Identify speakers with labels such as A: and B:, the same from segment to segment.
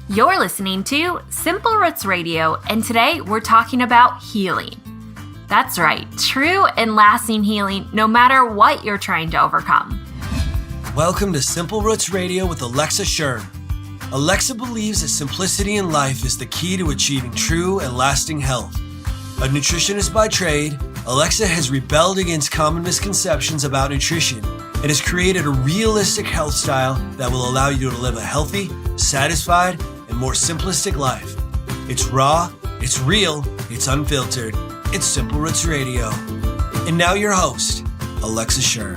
A: You're listening to Simple Roots Radio, and today we're talking about healing. That's right, true and lasting healing, no matter what you're trying to overcome.
B: Welcome to Simple Roots Radio with Alexa Sherm. Alexa believes that simplicity in life is the key to achieving true and lasting health. A nutritionist by trade, Alexa has rebelled against common misconceptions about nutrition and has created a realistic health style that will allow you to live a healthy, satisfied, and more simplistic life. It's raw, it's real, it's unfiltered. It's Simple Roots Radio. And now your host, Alexa Sherm.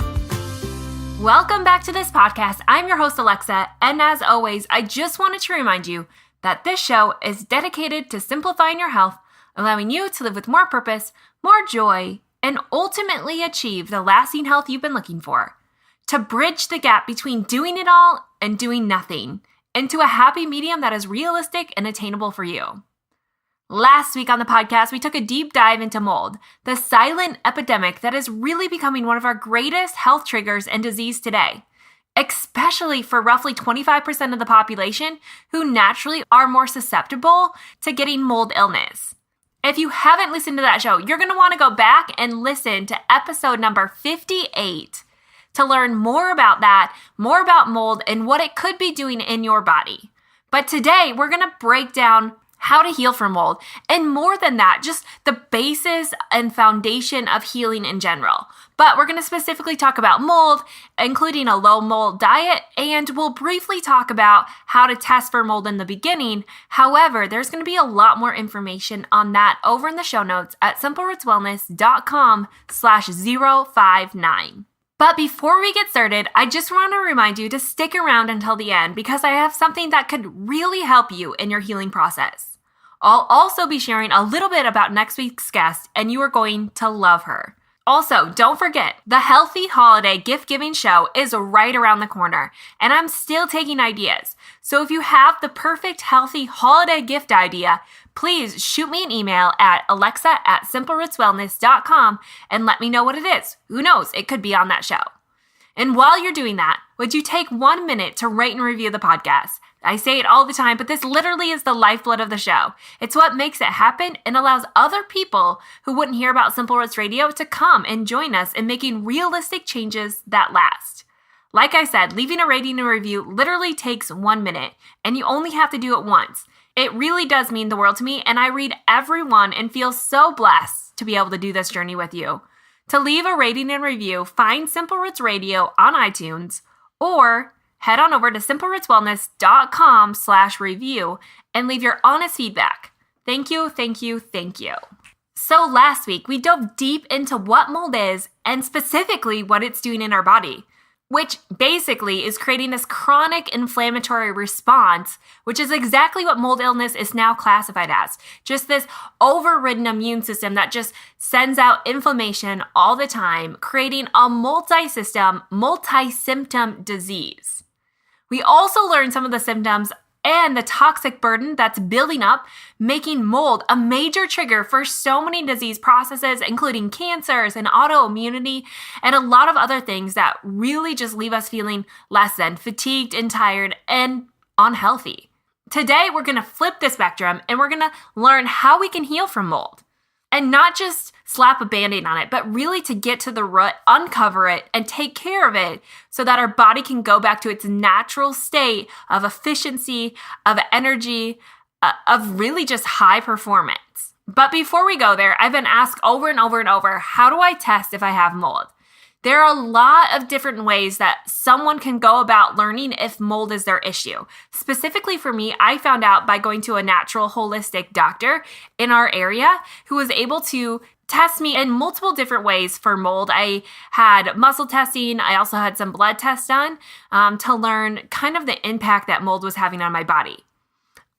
A: Welcome back to this podcast. I'm your host, Alexa, and as always, I just wanted to remind you that this show is dedicated to simplifying your health, allowing you to live with more purpose, more joy, and ultimately achieve the lasting health you've been looking for. To bridge the gap between doing it all and doing nothing, into a happy medium that is realistic and attainable for you. Last week on the podcast, we took a deep dive into mold, the silent epidemic that is really becoming one of our greatest health triggers and disease today, especially for roughly 25% of the population who naturally are more susceptible to getting mold illness. If you haven't listened to that show, you're going to want to go back and listen to episode number 58 to learn more about that, more about mold, and what it could be doing in your body. But today, we're going to break down how to heal from mold, and more than that, just the basis and foundation of healing in general. But we're going to specifically talk about mold, including a low mold diet, and we'll briefly talk about how to test for mold in the beginning. However, there's going to be a lot more information on that over in the show notes at simplerootswellness.com/059. But before we get started, I just want to remind you to stick around until the end because I have something that could really help you in your healing process. I'll also be sharing a little bit about next week's guest, and you are going to love her. Also, don't forget, the Healthy Holiday Gift Giving Show is right around the corner, and I'm still taking ideas. So if you have the perfect healthy holiday gift idea, please shoot me an email at alexa@simplerootswellness.com and let me know what it is. Who knows? It could be on that show. And while you're doing that, would you take 1 minute to rate and review the podcast? I say it all the time, but this literally is the lifeblood of the show. It's what makes it happen and allows other people who wouldn't hear about Simple Roots Radio to come and join us in making realistic changes that last. Like I said, leaving a rating and review literally takes 1 minute, and you only have to do it once. It really does mean the world to me, and I read every one and feel so blessed to be able to do this journey with you. To leave a rating and review, find Simple Roots Radio on iTunes, or head on over to simplerootswellness.com/review and leave your honest feedback. Thank you, thank you, thank you. So last week, we dove deep into what mold is and specifically what it's doing in our body, which basically is creating this chronic inflammatory response, which is exactly what mold illness is now classified as. Just this overridden immune system that just sends out inflammation all the time, creating a multi-symptom disease. We also learned some of the symptoms and the toxic burden that's building up, making mold a major trigger for so many disease processes, including cancers and autoimmunity, and a lot of other things that really just leave us feeling less than fatigued and tired and unhealthy. Today, we're going to flip the spectrum and we're going to learn how we can heal from mold. And not just slap a Band-Aid on it, but really to get to the root, uncover it, and take care of it so that our body can go back to its natural state of efficiency, of energy, of really just high performance. But before we go there, I've been asked over and over and over, how do I test if I have mold? There are a lot of different ways that someone can go about learning if mold is their issue. Specifically for me, I found out by going to a natural holistic doctor in our area who was able to test me in multiple different ways for mold. I had muscle testing. I also had some blood tests done to learn kind of the impact that mold was having on my body.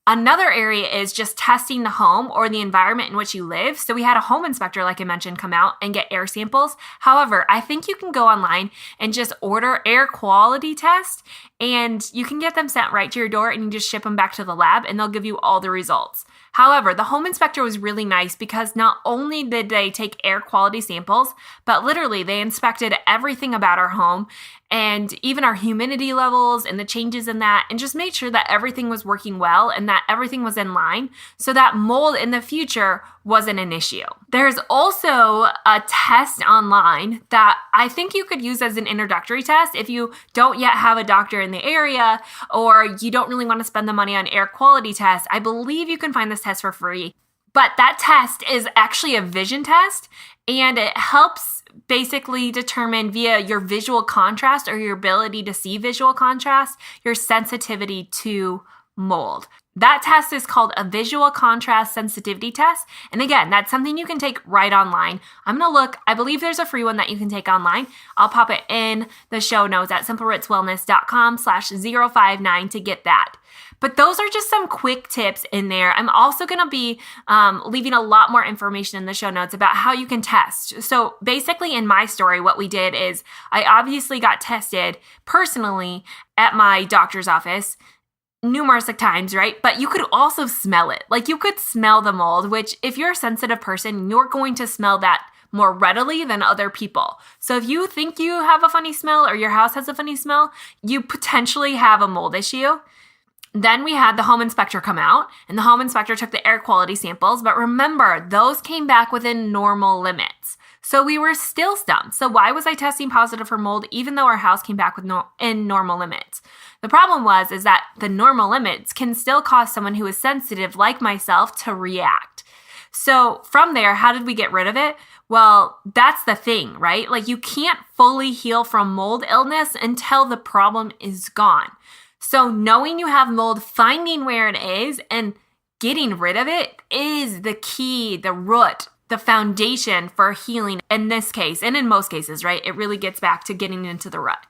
A: Another area is just testing the home or the environment in which you live. So we had a home inspector, like I mentioned, come out and get air samples. However, I think you can go online and just order air quality test and you can get them sent right to your door and you just ship them back to the lab and they'll give you all the results. However, the home inspector was really nice because not only did they take air quality samples, but literally they inspected everything about our home and even our humidity levels and the changes in that, and just made sure that everything was working well and that everything was in line so that mold in the future wasn't an issue. There's also a test online that I think you could use as an introductory test if you don't yet have a doctor in the area or you don't really want to spend the money on air quality tests. I believe you can find this test for free. But that test is actually a vision test, and it helps basically determine via your visual contrast or your ability to see visual contrast, your sensitivity to mold. That test is called a visual contrast sensitivity test. And again, that's something you can take right online. I'm going to look, I believe there's a free one that you can take online. I'll pop it in the show notes at simplerootswellness.com/059 to get that. But those are just some quick tips in there. I'm also going to be leaving a lot more information in the show notes about how you can test. So basically in my story, what we did is I obviously got tested personally at my doctor's office numerous times, right? But you could also smell it. Like you could smell the mold, which if you're a sensitive person, you're going to smell that more readily than other people. So if you think you have a funny smell or your house has a funny smell, you potentially have a mold issue. Then we had the home inspector come out, and the home inspector took the air quality samples. But remember, those came back within normal limits. So we were still stumped. So why was I testing positive for mold even though our house came back in normal limits? The problem is that the normal limits can still cause someone who is sensitive like myself to react. So from there, how did we get rid of it? Well, that's the thing, right? Like you can't fully heal from mold illness until the problem is gone. So knowing you have mold, finding where it is and getting rid of it is the key, the root, the foundation for healing in this case, and in most cases, right? It really gets back to getting into the rut.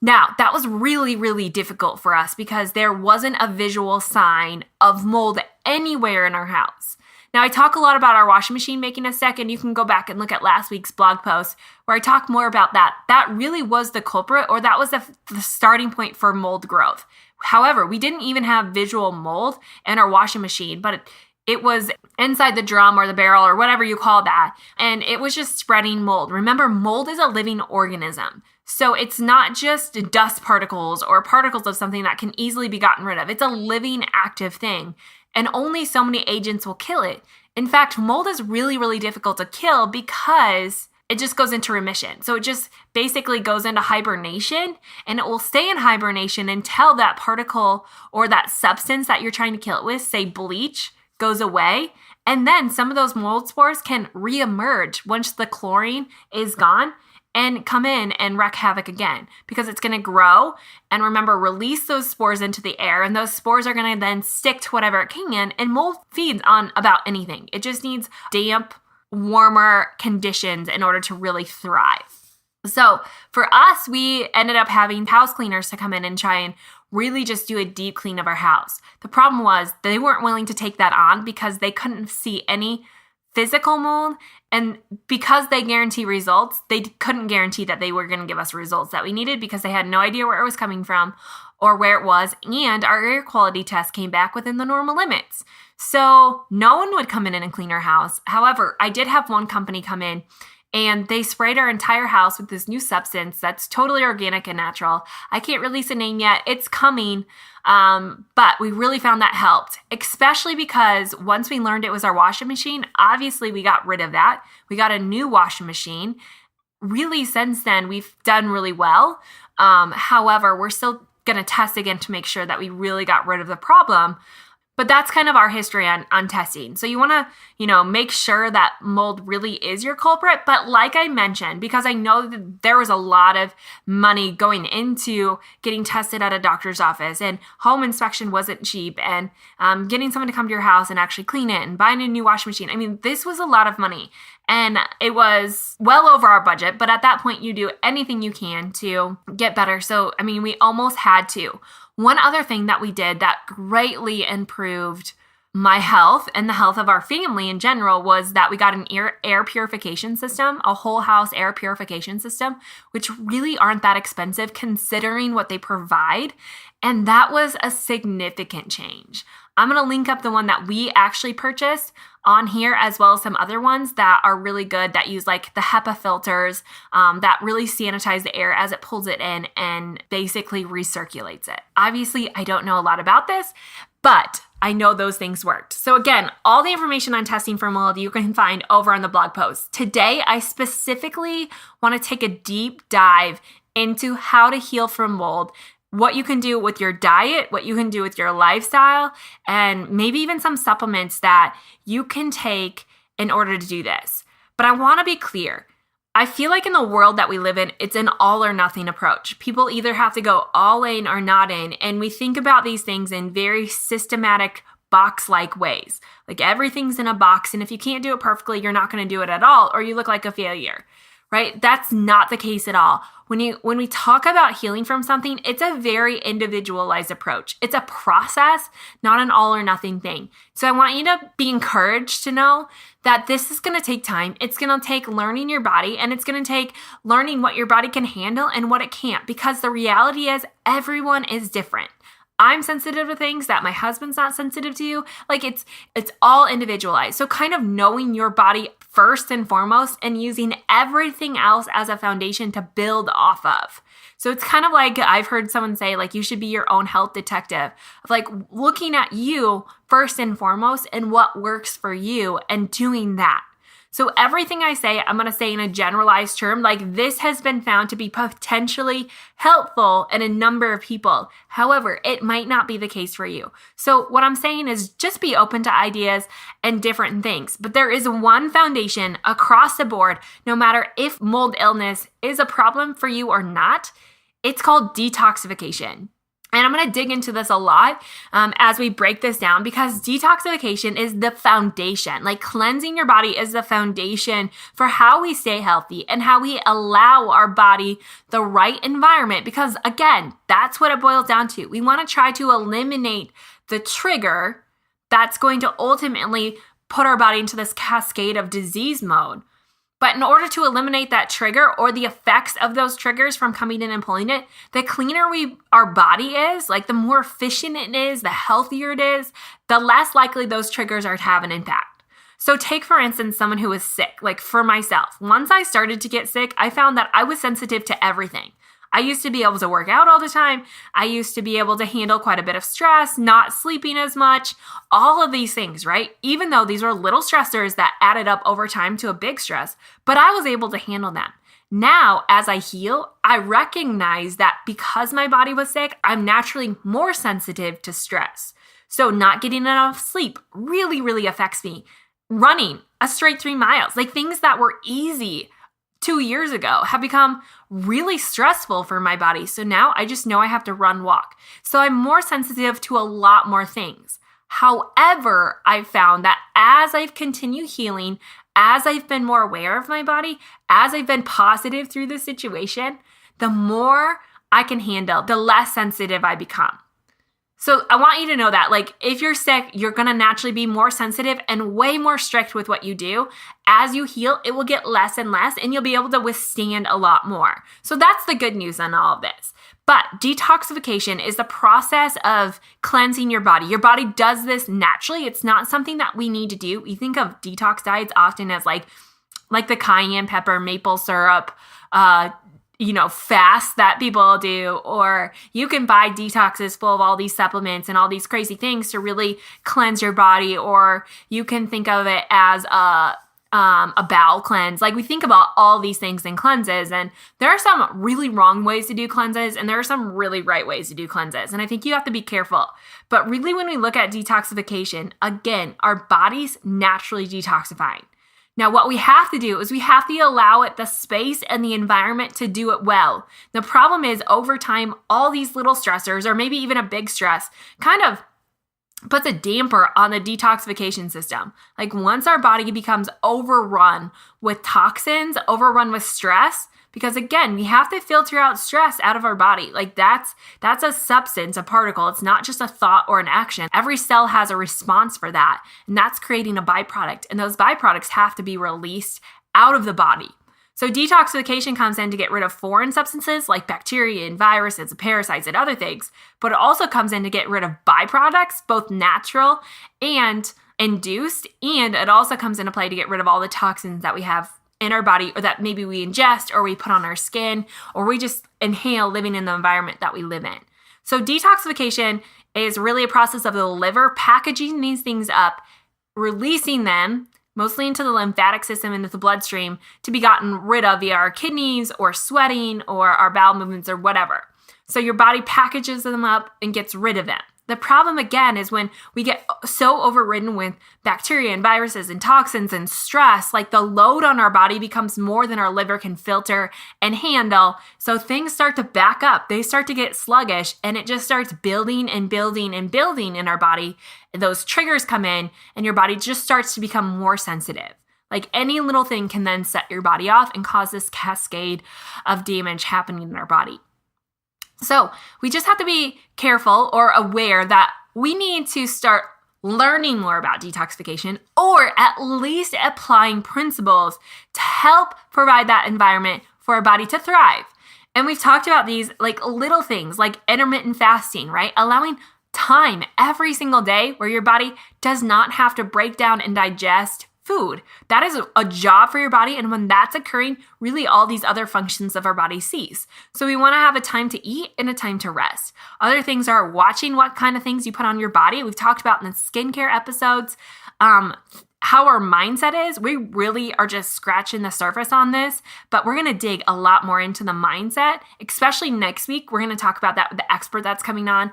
A: Now, that was really, really difficult for us because there wasn't a visual sign of mold anywhere in our house. Now, I talk a lot about our washing machine making a second. You can go back and look at last week's blog post where I talk more about that. That really was the culprit, or that was the starting point for mold growth. However, we didn't even have visual mold in our washing machine, but it was inside the drum or the barrel or whatever you call that. And it was just spreading mold. Remember, mold is a living organism. So it's not just dust particles or particles of something that can easily be gotten rid of. It's a living, active thing. And only so many agents will kill it. In fact, mold is really, really difficult to kill because it just goes into remission. So it just basically goes into hibernation, and it will stay in hibernation until that particle or that substance that you're trying to kill it with, say bleach, goes away. And then some of those mold spores can reemerge once the chlorine is gone and come in and wreak havoc again because it's going to grow and, remember, release those spores into the air, and those spores are going to then stick to whatever it can, and mold feeds on about anything. It just needs damp, warmer conditions in order to really thrive. So for us, we ended up having house cleaners to come in and try and really just do a deep clean of our house. The problem was they weren't willing to take that on because they couldn't see any physical mold, and because they guarantee results, they couldn't guarantee that they were going to give us results that we needed because they had no idea where it was coming from or where it was, and our air quality test came back within the normal limits. So no one would come in and clean our house. However, I did have one company come in and they sprayed our entire house with this new substance that's totally organic and natural. I can't release a name yet. It's coming. But we really found that helped, especially because once we learned it was our washing machine, obviously we got rid of that. We got a new washing machine. Really, since then, we've done really well. However, we're still going to test again to make sure that we really got rid of the problem. But that's kind of our history on testing. So you want to, make sure that mold really is your culprit. But like I mentioned, because I know that there was a lot of money going into getting tested at a doctor's office, and home inspection wasn't cheap, and getting someone to come to your house and actually clean it and buying a new washing machine. I mean, this was a lot of money, and it was well over our budget. But at that point, you do anything you can to get better. So, we almost had to. One other thing that we did that greatly improved my health and the health of our family in general was that we got an air purification system, a whole house air purification system, which really aren't that expensive considering what they provide. And that was a significant change. I'm going to link up the one that we actually purchased on here, as well as some other ones that are really good that use like the HEPA filters that really sanitize the air as it pulls it in and basically recirculates it. Obviously, I don't know a lot about this, but I know those things worked. So again, all the information on testing for mold you can find over on the blog post. Today, I specifically want to take a deep dive into how to heal from mold, what you can do with your diet, what you can do with your lifestyle, and maybe even some supplements that you can take in order to do this. But I want to be clear. I feel like in the world that we live in, it's an all or nothing approach. People either have to go all in or not in, and we think about these things in very systematic box-like ways. Like everything's in a box, and if you can't do it perfectly, you're not going to do it at all, or you look like a failure, right? That's not the case at all. When we talk about healing from something, it's a very individualized approach. It's a process, not an all or nothing thing. So I want you to be encouraged to know that this is going to take time. It's going to take learning your body, and it's going to take learning what your body can handle and what it can't, because the reality is everyone is different. I'm sensitive to things that my husband's not sensitive to. Like it's all individualized. So kind of knowing your body first and foremost and using everything else as a foundation to build off of. So it's kind of like I've heard someone say, like, you should be your own health detective, of like looking at you first and foremost and what works for you and doing that. So everything I say, I'm going to say in a generalized term, like this has been found to be potentially helpful in a number of people. However, it might not be the case for you. So what I'm saying is just be open to ideas and different things. But there is one foundation across the board, no matter if mold illness is a problem for you or not. It's called detoxification. And I'm going to dig into this a lot as we break this down, because detoxification is the foundation. Like cleansing your body is the foundation for how we stay healthy and how we allow our body the right environment. Because again, that's what it boils down to. We want to try to eliminate the trigger that's going to ultimately put our body into this cascade of disease mode. But in order to eliminate that trigger or the effects of those triggers from coming in and pulling it, the cleaner our body is, like the more efficient it is, the healthier it is, the less likely those triggers are to have an impact. So take, for instance, someone who is sick, like for myself. Once I started to get sick, I found that I was sensitive to everything. I used to be able to work out all the time. I used to be able to handle quite a bit of stress, not sleeping as much, all of these things, right? Even though these were little stressors that added up over time to a big stress, but I was able to handle them. Now, as I heal, I recognize that because my body was sick, I'm naturally more sensitive to stress. So not getting enough sleep really, really affects me. Running a straight 3 miles, like things that were easy 2 years ago have become really stressful for my body. So now I just know I have to walk. So I'm more sensitive to a lot more things. However, I've found that as I've continued healing, as I've been more aware of my body, as I've been positive through the situation, the more I can handle, the less sensitive I become. So I want you to know that, like, if you're sick, you're going to naturally be more sensitive and way more strict with what you do. As you heal, it will get less and less, and you'll be able to withstand a lot more. So that's the good news on all of this. But detoxification is the process of cleansing your body. Your body does this naturally. It's not something that we need to do. We think of detox diets often as like the cayenne pepper, maple syrup, fast that people do, or you can buy detoxes full of all these supplements and all these crazy things to really cleanse your body, or you can think of it as a bowel cleanse. Like we think about all these things in cleanses, and there are some really wrong ways to do cleanses, and there are some really right ways to do cleanses. And I think you have to be careful. But really, when we look at detoxification, again, our body's naturally detoxifying. Now, what we have to do is we have to allow it the space and the environment to do it well. The problem is over time, all these little stressors, or maybe even a big stress, kind of puts a damper on the detoxification system. Like once our body becomes overrun with toxins, overrun with stress, because again, we have to filter out stress out of our body. Like that's a substance, a particle. It's not just a thought or an action. Every cell has a response for that, and that's creating a byproduct. And those byproducts have to be released out of the body. So detoxification comes in to get rid of foreign substances like bacteria and viruses and parasites and other things, but it also comes in to get rid of byproducts, both natural and induced, and it also comes into play to get rid of all the toxins that we have in our body or that maybe we ingest or we put on our skin or we just inhale living in the environment that we live in. So detoxification is really a process of the liver packaging these things up, releasing them mostly into the lymphatic system and into the bloodstream to be gotten rid of via our kidneys or sweating or our bowel movements or whatever. So your body packages them up and gets rid of them. The problem, again, is when we get so overridden with bacteria and viruses and toxins and stress, like the load on our body becomes more than our liver can filter and handle. So things start to back up. They start to get sluggish, and it just starts building and building and building in our body. And those triggers come in, and your body just starts to become more sensitive. Like any little thing can then set your body off and cause this cascade of damage happening in our body. So we just have to be careful or aware that we need to start learning more about detoxification or at least applying principles to help provide that environment for our body to thrive. And we've talked about these like little things like intermittent fasting, right? Allowing time every single day where your body does not have to break down and digest food. That is a job for your body. And when that's occurring, really all these other functions of our body cease. So we want to have a time to eat and a time to rest. Other things are watching what kind of things you put on your body. We've talked about in the skincare episodes, how our mindset is. We really are just scratching the surface on this, but we're going to dig a lot more into the mindset, especially next week. We're going to talk about that with the expert that's coming on.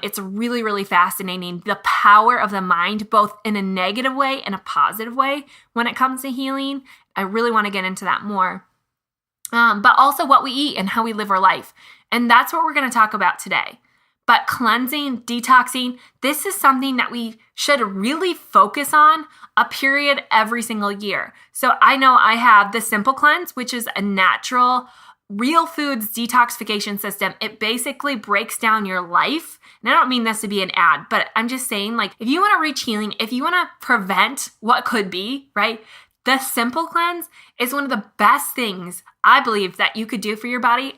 A: It's really, really fascinating. The power of the mind, both in a negative way and a positive way when it comes to healing. I really want to get into that more. But also what we eat and how we live our life. And that's what we're going to talk about today. But cleansing, detoxing, this is something that we should really focus on a period every single year. So I know I have the Simple Cleanse, which is a natural, real foods detoxification system. It basically breaks down your life. And I don't mean this to be an ad, but I'm just saying, like, if you want to reach healing, if you want to prevent what could be, right? The Simple Cleanse is one of the best things I believe that you could do for your body.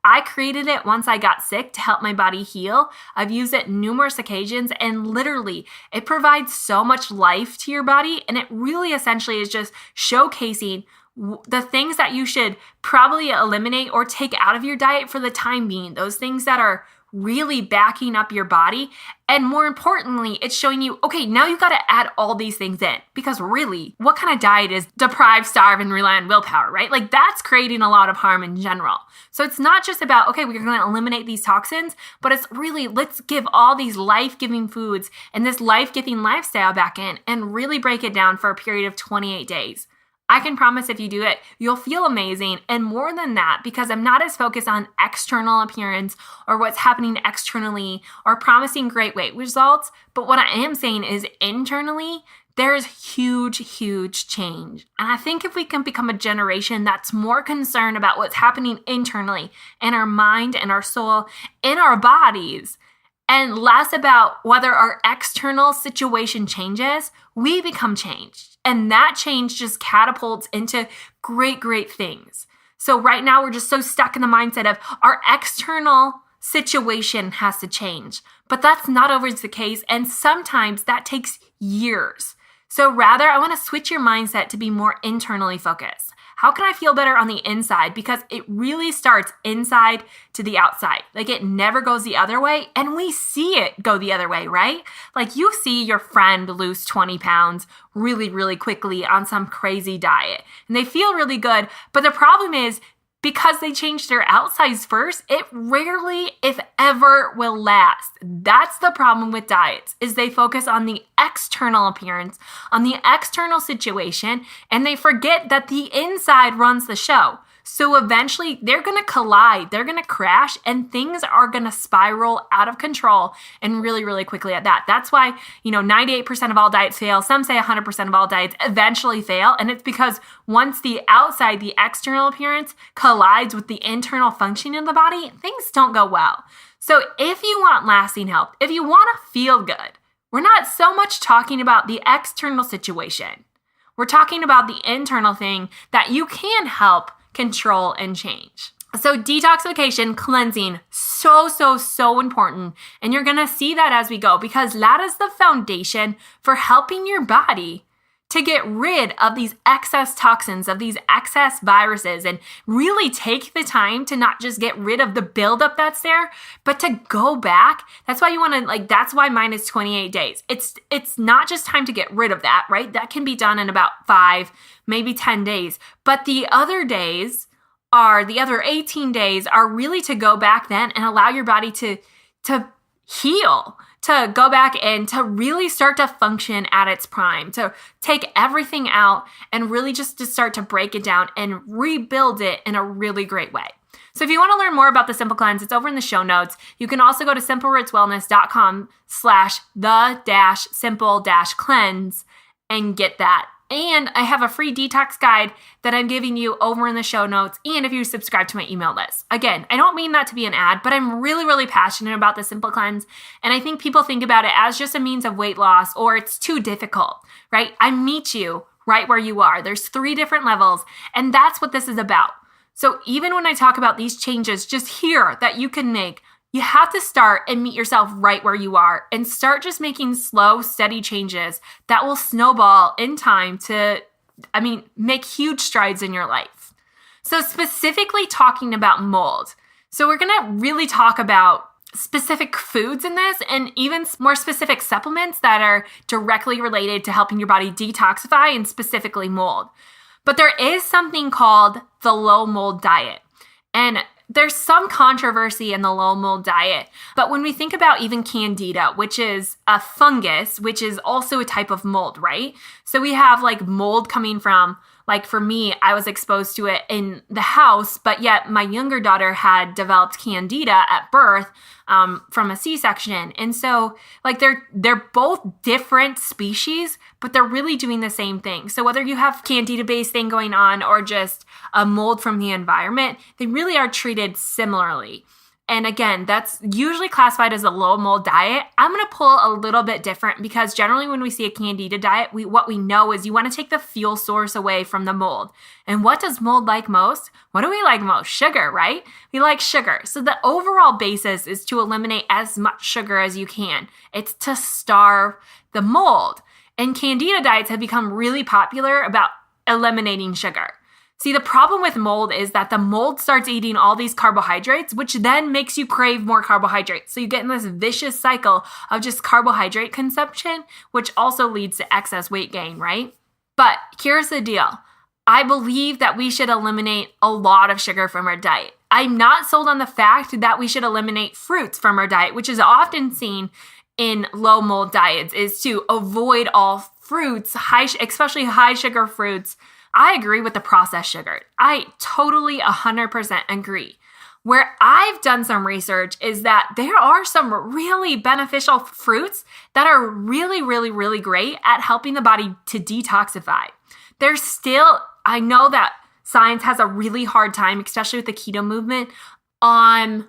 A: I created it once I got sick to help my body heal. I've used it numerous occasions, and literally it provides so much life to your body. And it really essentially is just showcasing the things that you should probably eliminate or take out of your diet for the time being, those things that are really backing up your body. And more importantly, it's showing you, okay, now you got to add all these things in, because really, what kind of diet is deprive, starve, and rely on willpower, right? Like that's creating a lot of harm in general. So it's not just about, okay, we're going to eliminate these toxins, but it's really, let's give all these life-giving foods and this life-giving lifestyle back in and really break it down for a period of 28 days. I can promise if you do it, you'll feel amazing. And more than that, because I'm not as focused on external appearance or what's happening externally or promising great weight results, but what I am saying is internally, there's huge, huge change. And I think if we can become a generation that's more concerned about what's happening internally in our mind and our soul, in our bodies, and less about whether our external situation changes, we become changed. And that change just catapults into great, great things. So right now we're just so stuck in the mindset of our external situation has to change. But that's not always the case. And sometimes that takes years. So rather, I want to switch your mindset to be more internally focused. How can I feel better on the inside? Because it really starts inside to the outside. Like it never goes the other way. And we see it go the other way, right? Like you see your friend lose 20 pounds really, really quickly on some crazy diet. And they feel really good. But the problem is, because they changed their outsides first, it rarely, if ever, will last. That's the problem with diets, is they focus on the external appearance, on the external situation, and they forget that the inside runs the show. So eventually they're going to collide, they're going to crash, and things are going to spiral out of control and really, really quickly at that. That's why, 98% of all diets fail. Some say 100% of all diets eventually fail. And it's because once the outside, the external appearance collides with the internal functioning of the body, things don't go well. So if you want lasting health, if you want to feel good, we're not so much talking about the external situation. We're talking about the internal thing that you can help control and change. So detoxification, cleansing, so important. And you're going to see that as we go, because that is the foundation for helping your body to get rid of these excess toxins, of these excess viruses, and really take the time to not just get rid of the buildup that's there, but to go back. That's why you want to, that's why mine is 28 days. It's not just time to get rid of that, right? That can be done in about 5, maybe 10 days. But the other 18 days are really to go back then and allow your body to heal, to go back and to really start to function at its prime, to take everything out and really just to start to break it down and rebuild it in a really great way. So if you want to learn more about the Simple Cleanse, it's over in the show notes. You can also go to simplerootswellness.com/the-simple-cleanse and get that. And I have a free detox guide that I'm giving you over in the show notes, and if you subscribe to my email list. Again, I don't mean that to be an ad, but I'm really, really passionate about the Simple Cleanse. And I think people think about it as just a means of weight loss, or it's too difficult, right? I meet you right where you are. There's 3 different levels, and that's what this is about. So even when I talk about these changes just here that you can make, you have to start and meet yourself right where you are and start just making slow, steady changes that will snowball in time to, make huge strides in your life. So specifically talking about mold. So we're going to really talk about specific foods in this, and even more specific supplements that are directly related to helping your body detoxify, and specifically mold. But there is something called the low mold diet. And there's some controversy in the low mold diet, but when we think about even candida, which is a fungus, which is also a type of mold, right? So we have mold coming from, for me, I was exposed to it in the house, but yet my younger daughter had developed candida at birth from a C-section. And so they're both different species, but they're really doing the same thing. So whether you have candida-based thing going on or just a mold from the environment, they really are treated similarly. And again, that's usually classified as a low mold diet. I'm going to pull a little bit different, because generally when we see a candida diet, what we know is you want to take the fuel source away from the mold. And what does mold like most? What do we like most? Sugar, right? We like sugar. So the overall basis is to eliminate as much sugar as you can. It's to starve the mold. And candida diets have become really popular about eliminating sugar. See, the problem with mold is that the mold starts eating all these carbohydrates, which then makes you crave more carbohydrates. So you get in this vicious cycle of just carbohydrate consumption, which also leads to excess weight gain, right? But here's the deal. I believe that we should eliminate a lot of sugar from our diet. I'm not sold on the fact that we should eliminate fruits from our diet, which is often seen in low mold diets, is to avoid all fruits, especially high sugar fruits. I agree with the processed sugar. I totally 100% agree. Where I've done some research is that there are some really beneficial fruits that are really, really, really great at helping the body to detoxify. I know that science has a really hard time, especially with the keto movement, on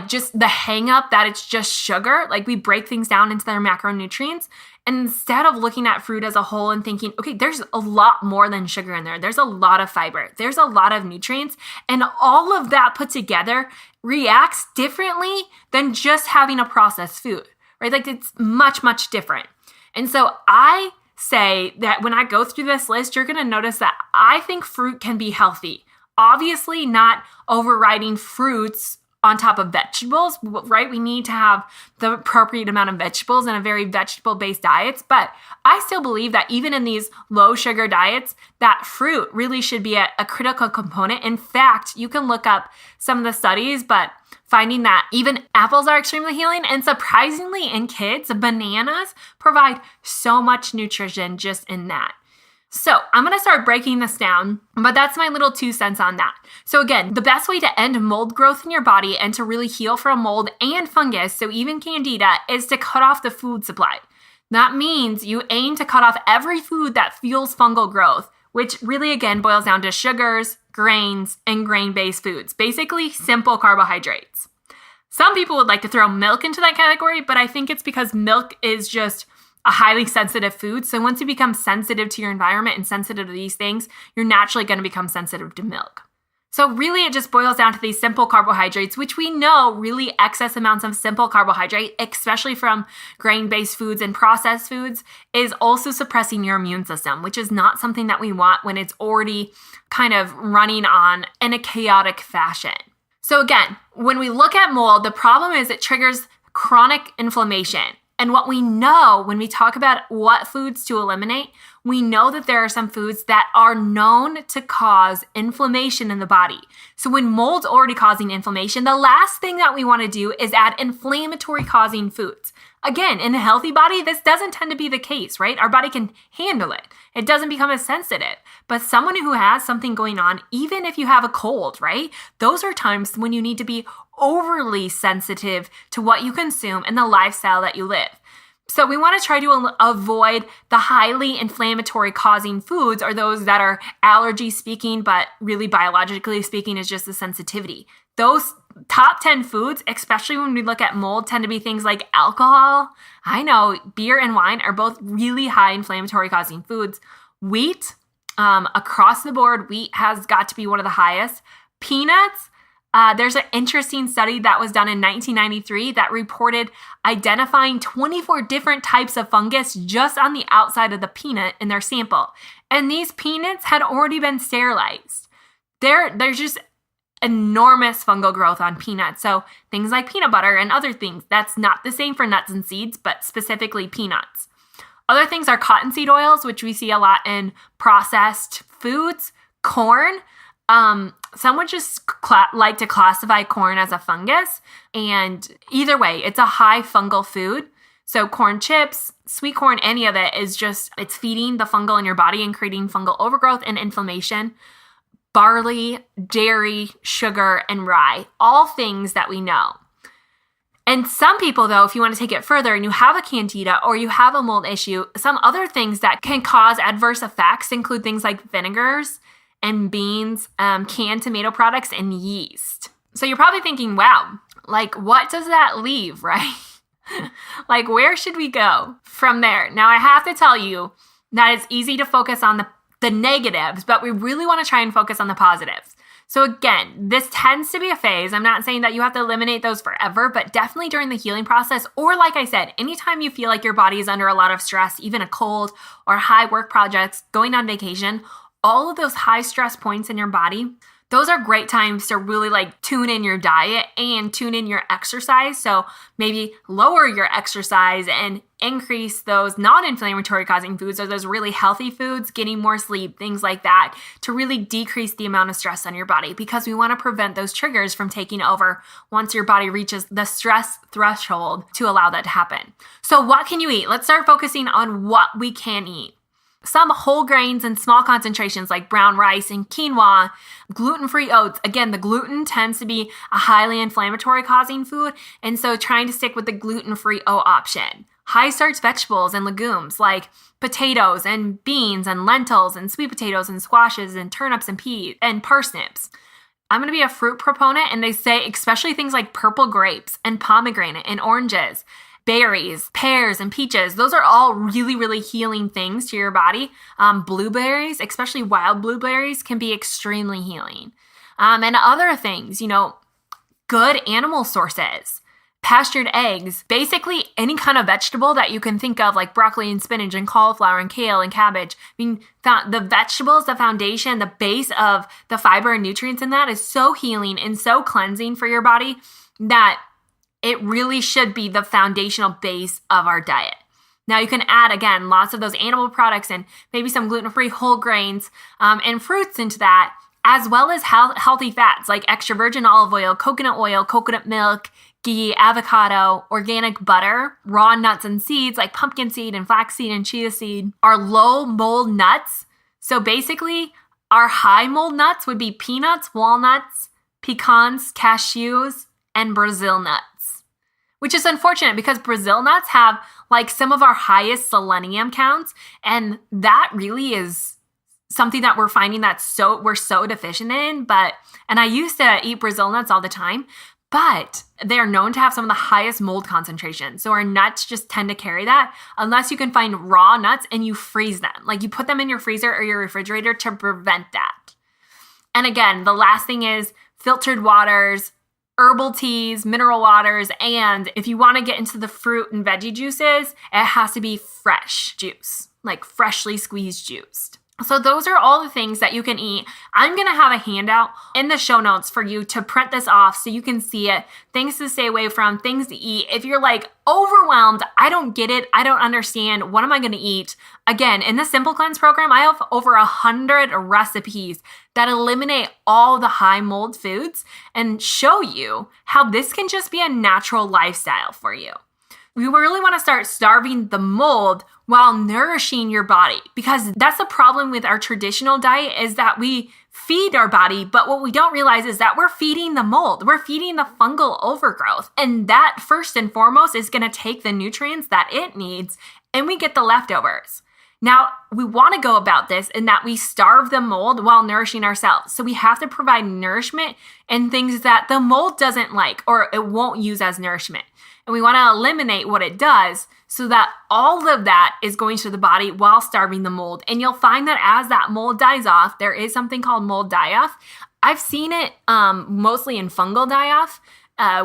A: just the hang up that it's just sugar. We break things down into their macronutrients. And instead of looking at fruit as a whole and thinking, okay, there's a lot more than sugar in there. There's a lot of fiber. There's a lot of nutrients. And all of that put together reacts differently than just having a processed food, right? It's much, much different. And so I say that when I go through this list, you're going to notice that I think fruit can be healthy. Obviously not overriding fruits on top of vegetables, right? We need to have the appropriate amount of vegetables in a very vegetable-based diets. But I still believe that even in these low sugar diets, that fruit really should be a critical component. In fact, you can look up some of the studies, but finding that even apples are extremely healing. And surprisingly, in kids, bananas provide so much nutrition just in that. So I'm going to start breaking this down, but that's my little 2 cents on that. So again, the best way to end mold growth in your body and to really heal from mold and fungus, so even candida, is to cut off the food supply. That means you aim to cut off every food that fuels fungal growth, which really again boils down to sugars, grains, and grain-based foods, basically simple carbohydrates. Some people would like to throw milk into that category, but I think it's because milk is just a highly sensitive food. So once you become sensitive to your environment and sensitive to these things, you're naturally going to become sensitive to milk. So really it just boils down to these simple carbohydrates, which we know really excess amounts of simple carbohydrate, especially from grain-based foods and processed foods, is also suppressing your immune system, which is not something that we want when it's already kind of running on in a chaotic fashion. So again, when we look at mold, the problem is it triggers chronic inflammation. And what we know when we talk about what foods to eliminate, we know that there are some foods that are known to cause inflammation in the body. So when mold's already causing inflammation, the last thing that we want to do is add inflammatory causing foods. Again, in a healthy body, this doesn't tend to be the case, right? Our body can handle it. It doesn't become as sensitive. But someone who has something going on, even if you have a cold, right? Those are times when you need to be overly sensitive to what you consume and the lifestyle that you live. So we want to try to avoid the highly inflammatory causing foods, or those that are allergy speaking, but really biologically speaking is just the sensitivity. Those top 10 foods, especially when we look at mold, tend to be things like alcohol. I know beer and wine are both really high inflammatory causing foods. Wheat, across the board, wheat has got to be one of the highest. Peanuts, there's an interesting study that was done in 1993 that reported identifying 24 different types of fungus just on the outside of the peanut in their sample. And these peanuts had already been sterilized. There's just enormous fungal growth on peanuts. So things like peanut butter and other things, that's not the same for nuts and seeds, but specifically peanuts. Other things are cottonseed oils, which we see a lot in processed foods, corn. Some would just like to classify corn as a fungus, and either way, it's a high fungal food. So corn chips, sweet corn, any of it is just, it's feeding the fungal in your body and creating fungal overgrowth and inflammation. Barley, dairy, sugar, and rye, all things that we know. And some people, though, if you want to take it further and you have a candida or you have a mold issue, some other things that can cause adverse effects include things like vinegars and beans, canned tomato products, and yeast. So you're probably thinking, wow, like what does that leave, right? Like where should we go from there? Now I have to tell you that it's easy to focus on the negatives, but we really want to try and focus on the positives. So again, this tends to be a phase. I'm not saying that you have to eliminate those forever, but definitely during the healing process, or like I said, anytime you feel like your body is under a lot of stress, even a cold or high work projects, going on vacation, all of those high stress points in your body, those are great times to really like tune in your diet and tune in your exercise. So maybe lower your exercise and increase those non-inflammatory causing foods, or those really healthy foods, getting more sleep, things like that, to really decrease the amount of stress on your body, because we want to prevent those triggers from taking over once your body reaches the stress threshold to allow that to happen. So what can you eat? Let's start focusing on what we can eat. Some whole grains in small concentrations like brown rice and quinoa, gluten-free oats. Again, the gluten tends to be a highly inflammatory causing food, and so trying to stick with the gluten-free oat option. High-starch vegetables and legumes like potatoes and beans and lentils and sweet potatoes and squashes and turnips and peas and parsnips. I'm going to be a fruit proponent, and they say especially things like purple grapes and pomegranate and oranges, berries, pears, and peaches. Those are all really, really healing things to your body. Blueberries, especially wild blueberries, can be extremely healing. And other things, good animal sources, pastured eggs, basically any kind of vegetable that you can think of, like broccoli and spinach and cauliflower and kale and cabbage. I mean, the vegetables, the foundation, the base of the fiber and nutrients in that is so healing and so cleansing for your body that it really should be the foundational base of our diet. Now you can add, again, lots of those animal products and maybe some gluten-free whole grains and fruits into that, as well as healthy fats like extra virgin olive oil, coconut milk, ghee, avocado, organic butter, raw nuts and seeds like pumpkin seed and flax seed and chia seed are low mold nuts So basically, our high mold nuts would be peanuts, walnuts, pecans, cashews, and Brazil nuts, which is unfortunate because Brazil nuts have like some of our highest selenium counts. And that really is something that we're finding that we're so deficient in. And I used to eat Brazil nuts all the time, but they're known to have some of the highest mold concentrations. So our nuts just tend to carry that unless you can find raw nuts and you freeze them. Like you put them in your freezer or your refrigerator to prevent that. And again, the last thing is filtered waters, herbal teas, mineral waters, and if you want to get into the fruit and veggie juices, it has to be fresh juice, like freshly squeezed juice. So those are all the things that you can eat. I'm going to have a handout in the show notes for you to print this off so you can see it. Things to stay away from, things to eat. If you're like overwhelmed, I don't get it, I don't understand, what am I going to eat? Again, in the Simple Cleanse program, I have over 100 recipes that eliminate all the high mold foods and show you how this can just be a natural lifestyle for you. We really want to start starving the mold while nourishing your body, because that's the problem with our traditional diet is that we feed our body, but what we don't realize is that we're feeding the mold. We're feeding the fungal overgrowth. And that first and foremost is going to take the nutrients that it needs, and we get the leftovers. Now, we want to go about this in that we starve the mold while nourishing ourselves. So we have to provide nourishment and things that the mold doesn't like or it won't use as nourishment. And we want to eliminate what it does so that all of that is going to the body while starving the mold. And you'll find that as that mold dies off, there is something called mold die-off. I've seen it mostly in fungal die-off.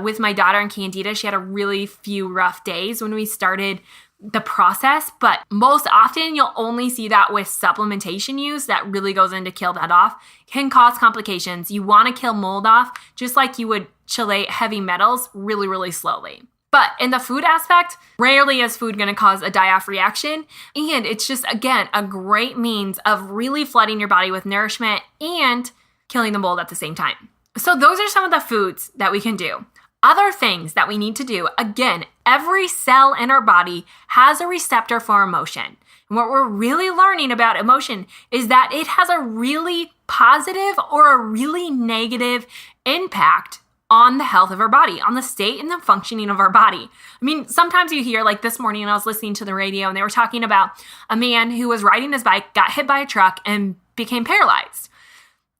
A: With my daughter and Candida, she had a really few rough days when we started the process, but most often you'll only see that with supplementation use that really goes in to kill that off. Can cause complications. You want to kill mold off just like you would chelate heavy metals really, really slowly. But in the food aspect, rarely is food going to cause a die-off reaction. And it's just, again, a great means of really flooding your body with nourishment and killing the mold at the same time. So those are some of the foods that we can do. Other things that we need to do, again, every cell in our body has a receptor for emotion. And what we're really learning about emotion is that it has a really positive or a really negative impact on the health of our body, on the state and the functioning of our body. I mean, sometimes you hear, like this morning I was listening to the radio and they were talking about a man who was riding his bike, got hit by a truck and became paralyzed.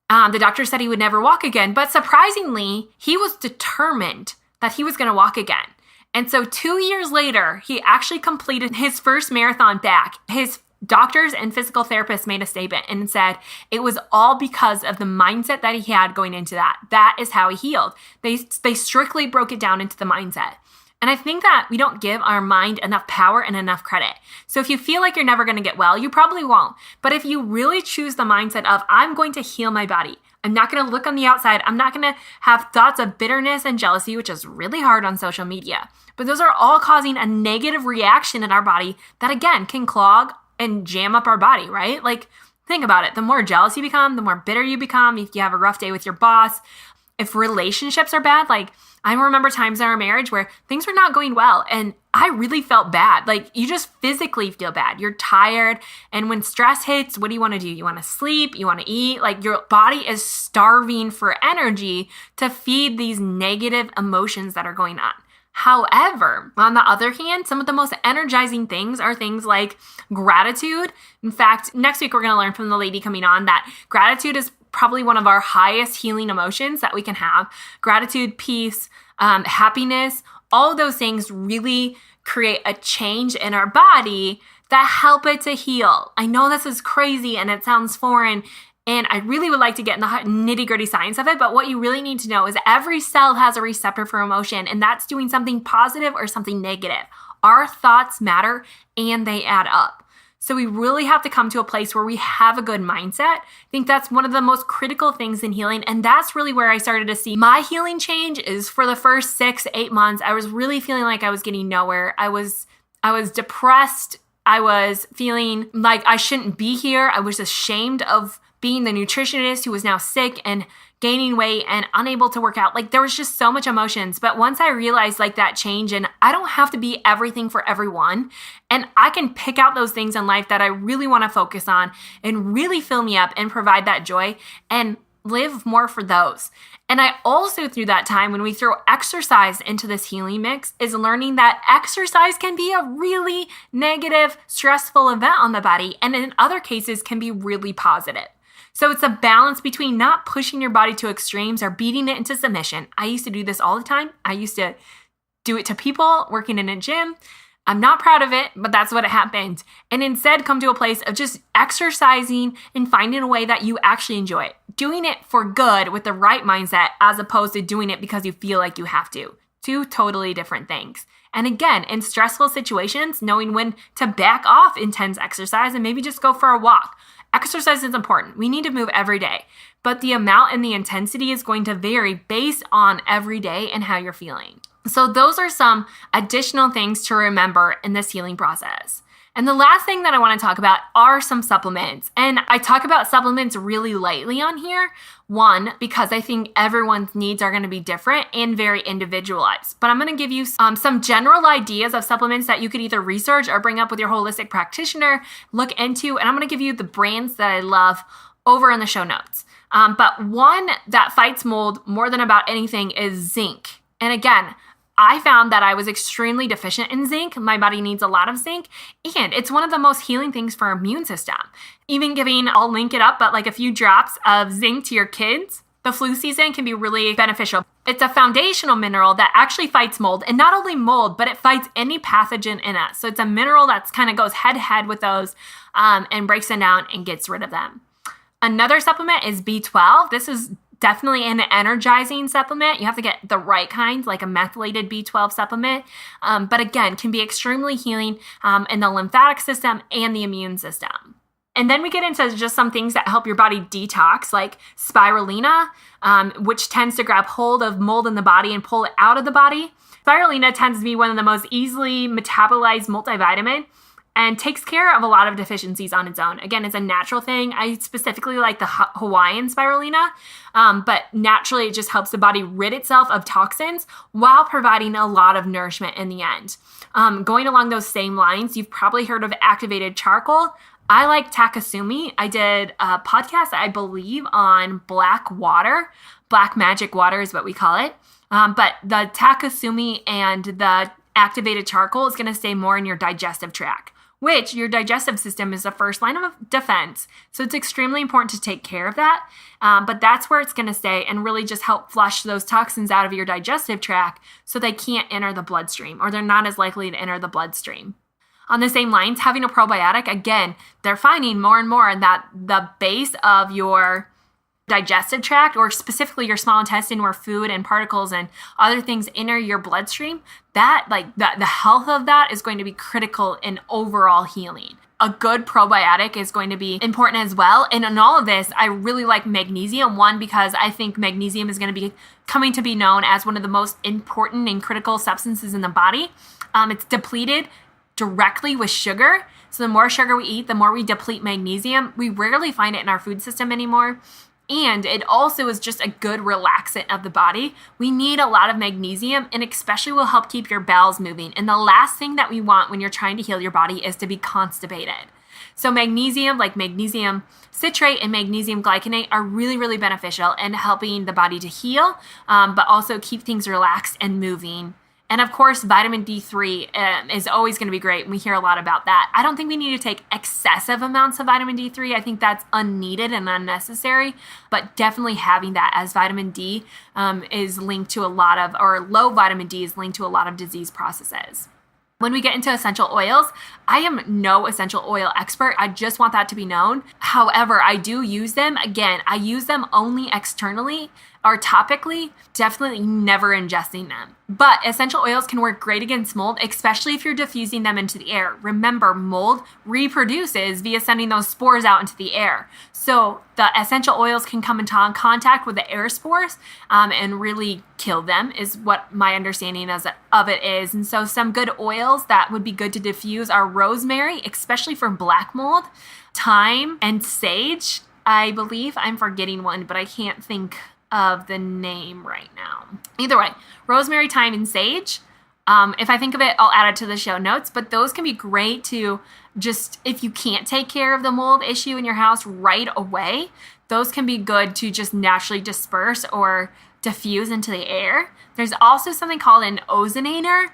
A: The doctor said he would never walk again, but surprisingly, he was determined that he was going to walk again. And so 2 years later, he actually completed his first marathon back. His doctors and physical therapists made a statement and said it was all because of the mindset that he had going into that. That is how he healed. They strictly broke it down into the mindset. And I think that we don't give our mind enough power and enough credit. So if you feel like you're never going to get well, you probably won't. But if you really choose the mindset of, I'm going to heal my body, I'm not going to look on the outside, I'm not going to have thoughts of bitterness and jealousy, which is really hard on social media. But those are all causing a negative reaction in our body that, again, can clog and jam up our body, right? Like, think about it. The more jealous you become, the more bitter you become. If you have a rough day with your boss, if relationships are bad, like I remember times in our marriage where things were not going well and I really felt bad. Like you just physically feel bad. You're tired. And when stress hits, what do? You want to sleep, you want to eat. Like your body is starving for energy to feed these negative emotions that are going on. However, on the other hand, some of the most energizing things are things like gratitude. In fact, next week we're going to learn from the lady coming on that gratitude is probably one of our highest healing emotions that we can have. Gratitude, peace, happiness, all of those things really create a change in our body that help it to heal. I know this is crazy and it sounds foreign, and I really would like to get in the nitty-gritty science of it, but what you really need to know is every cell has a receptor for emotion, and that's doing something positive or something negative. Our thoughts matter, and they add up. So we really have to come to a place where we have a good mindset. I think that's one of the most critical things in healing, and that's really where I started to see my healing change is for the first 6-8 months. I was really feeling like I was getting nowhere. I was depressed. I was feeling like I shouldn't be here. I was ashamed of being the nutritionist who was now sick and gaining weight and unable to work out. Like there was just so much emotions. But once I realized like that change, and I don't have to be everything for everyone, and I can pick out those things in life that I really want to focus on and really fill me up and provide that joy and live more for those. And I also, through that time, when we throw exercise into this healing mix, is learning that exercise can be a really negative, stressful event on the body, and in other cases can be really positive. So it's a balance between not pushing your body to extremes or beating it into submission. I used to do this all the time. I used to do it to people working in a gym. I'm not proud of it, but that's what happened. And instead come to a place of just exercising and finding a way that you actually enjoy it. Doing it for good with the right mindset as opposed to doing it because you feel like you have to. Two totally different things. And again, in stressful situations, knowing when to back off intense exercise and maybe just go for a walk. Exercise is important. We need to move every day, but the amount and the intensity is going to vary based on every day and how you're feeling. So those are some additional things to remember in this healing process. And the last thing that I want to talk about are some supplements. And I talk about supplements really lightly on here. One, because I think everyone's needs are going to be different and very individualized. But I'm going to give you some general ideas of supplements that you could either research or bring up with your holistic practitioner, look into, and I'm going to give you the brands that I love over in the show notes. But one that fights mold more than about anything is zinc. And again, I found that I was extremely deficient in zinc. My body needs a lot of zinc, and it's one of the most healing things for our immune system. Even giving, I'll link it up, but like a few drops of zinc to your kids, the flu season can be really beneficial. It's a foundational mineral that actually fights mold, and not only mold, but it fights any pathogen in us. So it's a mineral that's kind of goes head to head with those and breaks them down and gets rid of them. Another supplement is B12. This is definitely an energizing supplement. You have to get the right kind, like a methylated B12 supplement. But again, can be extremely healing in the lymphatic system and the immune system. And then we get into just some things that help your body detox, like spirulina, which tends to grab hold of mold in the body and pull it out of the body. Spirulina tends to be one of the most easily metabolized multivitamin and takes care of a lot of deficiencies on its own. Again, it's a natural thing. I specifically like the Hawaiian spirulina, but naturally it just helps the body rid itself of toxins while providing a lot of nourishment in the end. Going along those same lines, you've probably heard of activated charcoal. I like Takasumi. I did a podcast, I believe, on black water. Black magic water is what we call it. But the Takasumi and the activated charcoal is going to stay more in your digestive tract, which your digestive system is the first line of defense. So it's extremely important to take care of that. But that's where it's going to stay and really just help flush those toxins out of your digestive tract so they can't enter the bloodstream, or they're not as likely to enter the bloodstream. On the same lines, having a probiotic, again, they're finding more and more that the base of your digestive tract, or specifically your small intestine, where food and particles and other things enter your bloodstream, that the health of that is going to be critical in overall healing. A good probiotic is going to be important as well. And in all of this, I really like magnesium. One, because I think magnesium is going to be coming to be known as one of the most important and critical substances in the body. It's depleted directly with sugar. So the more sugar we eat, the more we deplete magnesium. We rarely find it in our food system anymore. And it also is just a good relaxant of the body. We need a lot of magnesium, and especially will help keep your bowels moving. And the last thing that we want when you're trying to heal your body is to be constipated. So magnesium, like magnesium citrate and magnesium glycinate, are really, really beneficial in helping the body to heal, but also keep things relaxed and moving. And of course, vitamin D3 is always going to be great. And we hear a lot about that. I don't think we need to take excessive amounts of vitamin D3. I think that's unneeded and unnecessary. But definitely having that, as vitamin D is linked to a lot of, or low vitamin D is linked to a lot of disease processes. When we get into essential oils, I am no essential oil expert. I just want that to be known. However, I do use them. Again, I use them only externally or topically, definitely never ingesting them. But essential oils can work great against mold, especially if you're diffusing them into the air. Remember, mold reproduces via sending those spores out into the air. So the essential oils can come into contact with the air spores and really kill them, is what my understanding of it is. And so some good oils that would be good to diffuse are rosemary, especially for black mold, thyme, and sage. I believe I'm forgetting one, but I can't think of the name right now. Either way, rosemary, thyme, and sage. If I think of it, I'll add it to the show notes, but those can be great to just, if you can't take care of the mold issue in your house right away, those can be good to just naturally disperse or diffuse into the air. There's also something called an ozonator.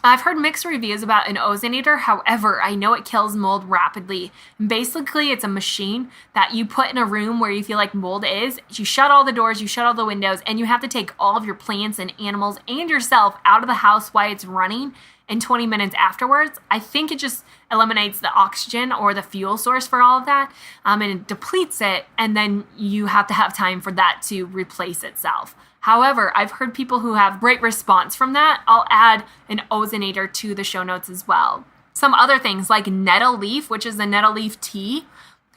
A: I've heard mixed reviews about an ozonator. However, I know it kills mold rapidly. Basically, it's a machine that you put in a room where you feel like mold is. You shut all the doors, you shut all the windows, and you have to take all of your plants and animals and yourself out of the house while it's running. In 20 minutes afterwards, I think it just eliminates the oxygen or the fuel source for all of that, and it depletes it, and then you have to have time for that to replace itself. However, I've heard people who have great response from that. I'll add an ozonator to the show notes as well. Some other things like nettle leaf, which is the nettle leaf tea,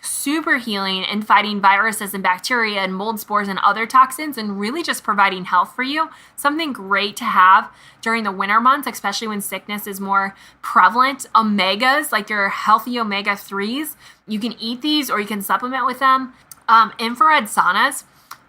A: super healing and fighting viruses and bacteria and mold spores and other toxins, and really just providing health for you. Something great to have during the winter months, especially when sickness is more prevalent. Omegas, like your healthy omega-3s, you can eat these or you can supplement with them. Infrared saunas.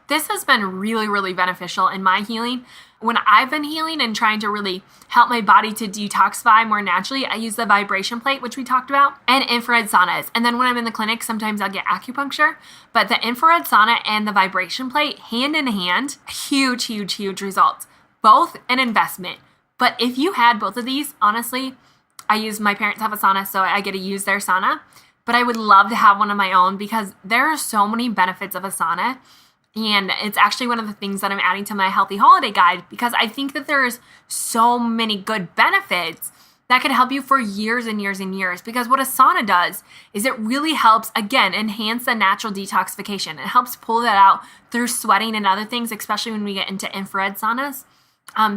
A: This has been really, really beneficial in my healing. When I've been healing and trying to really help my body to detoxify more naturally, I use the vibration plate, which we talked about, and infrared saunas. And then when I'm in the clinic, sometimes I'll get acupuncture. But the infrared sauna and the vibration plate, hand in hand, huge, huge, huge results. Both an investment. But if you had both of these, honestly, my parents have a sauna, so I get to use their sauna. But I would love to have one of my own because there are so many benefits of a sauna. And it's actually one of the things that I'm adding to my healthy holiday guide because I think that there's so many good benefits that could help you for years and years and years. Because what a sauna does is it really helps, again, enhance the natural detoxification. It helps pull that out through sweating and other things, especially when we get into infrared saunas.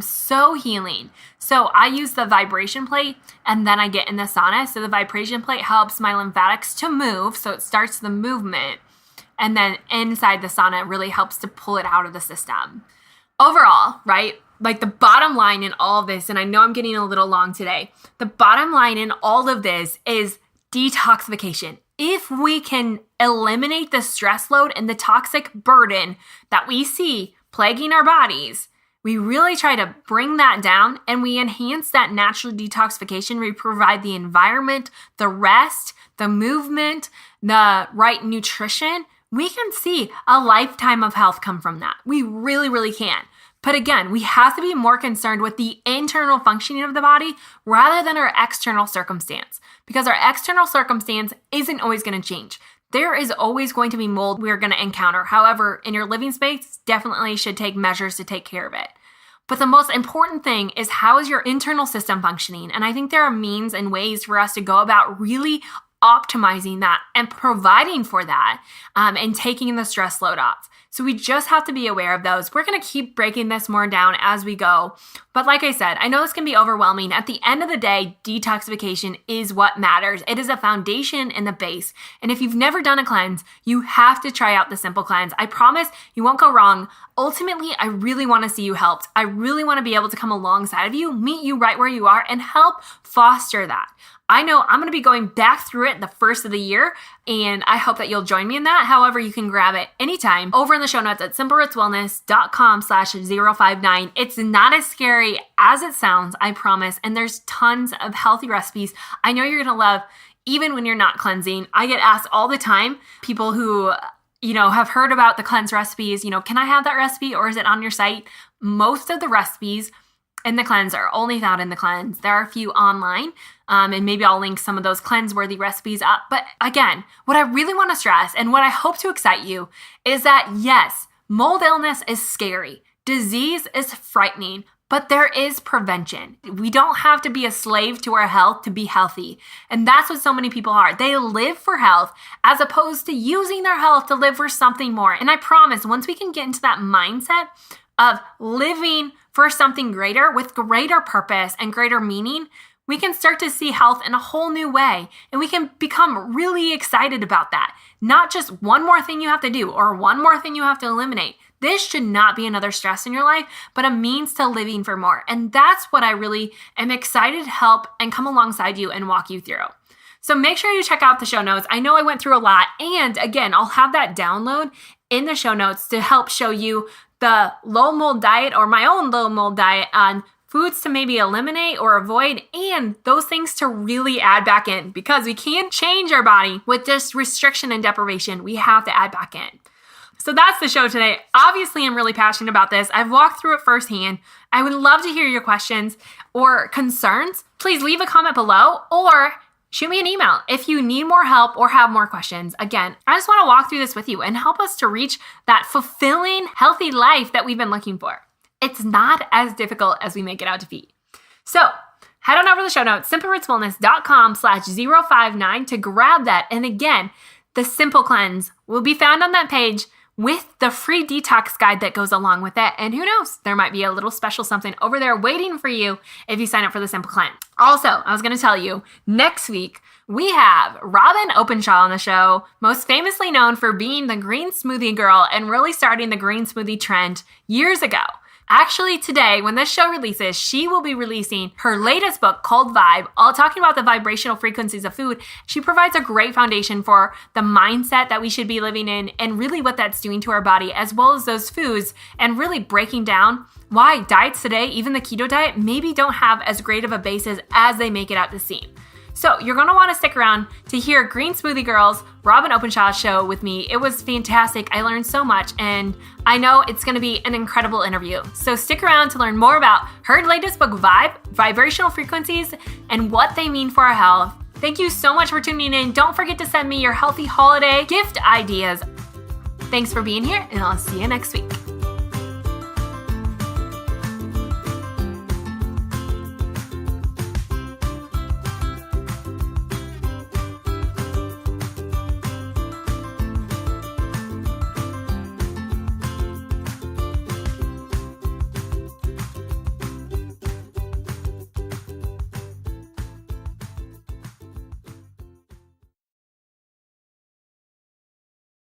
A: So healing. So I use the vibration plate and then I get in the sauna. So the vibration plate helps my lymphatics to move. So it starts the movement. And then inside the sauna, it really helps to pull it out of the system. Overall, right, like the bottom line in all of this, and I know I'm getting a little long today, the bottom line in all of this is detoxification. If we can eliminate the stress load and the toxic burden that we see plaguing our bodies, we really try to bring that down and we enhance that natural detoxification. We provide the environment, the rest, the movement, the right nutrition. We can see a lifetime of health come from that. We really, really can. But again, we have to be more concerned with the internal functioning of the body rather than our external circumstance, because our external circumstance isn't always going to change. There is always going to be mold we're going to encounter. However, in your living space, definitely should take measures to take care of it. But the most important thing is, how is your internal system functioning? And I think there are means and ways for us to go about really optimizing that and providing for that and taking the stress load off. So we just have to be aware of those. We're going to keep breaking this more down as we go. But like I said, I know this can be overwhelming. At the end of the day, detoxification is what matters. It is a foundation and the base. And if you've never done a cleanse, you have to try out the Simple Cleanse. I promise you won't go wrong. Ultimately, I really want to see you helped. I really want to be able to come alongside of you, meet you right where you are, and help foster that. I know I'm going to be going back through it the first of the year, and I hope that you'll join me in that. However, you can grab it anytime over in the show notes at simplerootswellness.com/059. It's not as scary as it sounds, I promise, and there's tons of healthy recipes I know you're going to love even when you're not cleansing. I get asked all the time, people who have heard about the cleanse recipes, can I have that recipe or is it on your site? Most of the recipes in the cleanse are only found in the cleanse. There are a few online, and maybe I'll link some of those cleanse-worthy recipes up. But again, what I really want to stress and what I hope to excite you is that yes, mold illness is scary. Disease is frightening, but there is prevention. We don't have to be a slave to our health to be healthy. And that's what so many people are. They live for health as opposed to using their health to live for something more. And I promise, once we can get into that mindset of living for something greater with greater purpose and greater meaning, we can start to see health in a whole new way. And we can become really excited about that. Not just one more thing you have to do or one more thing you have to eliminate. This should not be another stress in your life, but a means to living for more. And that's what I really am excited to help and come alongside you and walk you through. So make sure you check out the show notes. I know I went through a lot. And again, I'll have that download in the show notes to help show you the low mold diet or my own low mold diet on foods to maybe eliminate or avoid, and those things to really add back in, because we can't change our body with just restriction and deprivation. We have to add back in. So that's the show today. Obviously, I'm really passionate about this. I've walked through it firsthand. I would love to hear your questions or concerns. Please leave a comment below or shoot me an email if you need more help or have more questions. Again, I just want to walk through this with you and help us to reach that fulfilling, healthy life that we've been looking for. It's not as difficult as we make it out to be. So head on over to the show notes, simplerootswellness.com/059 to grab that. And again, the Simple Cleanse will be found on that page with the free detox guide that goes along with it. And who knows, there might be a little special something over there waiting for you if you sign up for the Simple Cleanse. Also, I was going to tell you, next week, we have Robin Openshaw on the show, most famously known for being the green smoothie girl and really starting the green smoothie trend years ago. Actually, today, when this show releases, she will be releasing her latest book called Vibe, all talking about the vibrational frequencies of food. She provides a great foundation for the mindset that we should be living in and really what that's doing to our body, as well as those foods, and really breaking down why diets today, even the keto diet, maybe don't have as great of a basis as they make it out to seem. So you're going to want to stick around to hear Green Smoothie Girl's Robin Openshaw show with me. It was fantastic. I learned so much, and I know it's going to be an incredible interview. So stick around to learn more about her latest book, Vibe, Vibrational Frequencies, and what they mean for our health. Thank you so much for tuning in. Don't forget to send me your healthy holiday gift ideas. Thanks for being here, and I'll see you next week.